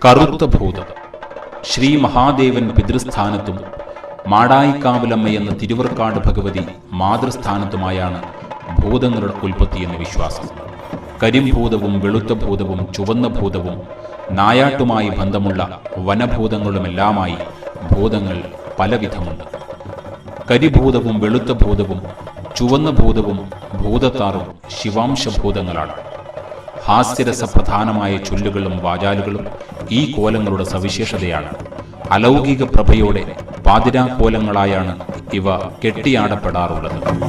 കറുത്ത ഭൂതം. ശ്രീ മഹാദേവൻ പിതൃസ്ഥാനത്തും മാടായിക്കാവിലമ്മയെന്ന തിരുവർക്കാട് ഭഗവതി മാതൃസ്ഥാനത്തുമായാണ് ഭൂതങ്ങളുടെ ഉൽപ്പത്തി എന്ന് വിശ്വാസം. കരിംഭൂതവും വെളുത്ത ഭൂതവും ചുവന്ന ഭൂതവും നായാട്ടുമായി ബന്ധമുള്ള വനഭൂതങ്ങളുമെല്ലാമായി ഭൂതങ്ങൾ പലവിധമുണ്ട്. കരിഭൂതവും വെളുത്ത ഭൂതവും ചുവന്ന ഭൂതവും ഭൂതത്താറും ശിവാംശഭൂതങ്ങളാണ്. ഹാസ്യരസപ്രധാനമായ ചൊല്ലുകളും വാചാലുകളും ഈ കോലങ്ങളുടെ സവിശേഷതയാണ്. അലൗകിക പ്രഭയോടെ പാതിരാക്കോലങ്ങളായാണ് ഇവ കെട്ടിയാടപ്പെടാറുള്ളത്.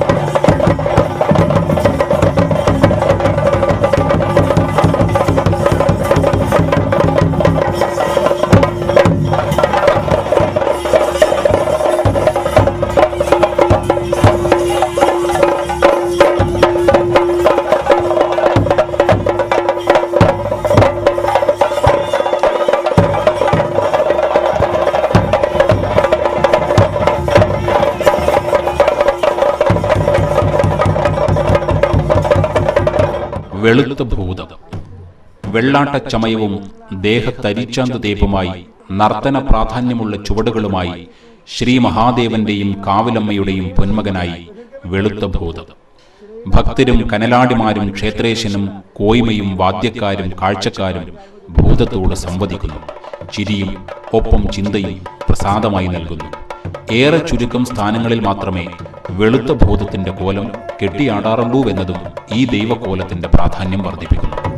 വെളുത്ത ഭൂതം. വെള്ളാട്ടച്ചമയവും ദേഹത്തരിച്ചാന്ത തേപ്പുമായി നർത്തന പ്രാധാന്യമുള്ള ചുവടുകളുമായി ശ്രീ മഹാദേവന്റെയും കാവിലമ്മയുടെയും പൊന്മകനായി വെളുത്ത ഭൂതം. ഭക്തരും കനലാടിമാരും ക്ഷേത്രേശനും കോയ്മയും വാദ്യക്കാരും കാഴ്ചക്കാരും ഭൂതത്തോട് സംവദിക്കുന്നു. ചിരിയും ഒപ്പം ചിന്തയും പ്രസാദമായി നൽകുന്നു. ഏറെ ചുരുക്കം സ്ഥാനങ്ങളിൽ മാത്രമേ വെളുത്ത ഭൂതത്തിന്റെ കോലം കെട്ടിയാടാറുള്ളൂവെന്നതും ഈ ദൈവകോലത്തിന്റെ പ്രാധാന്യം വർദ്ധിപ്പിക്കുന്നു.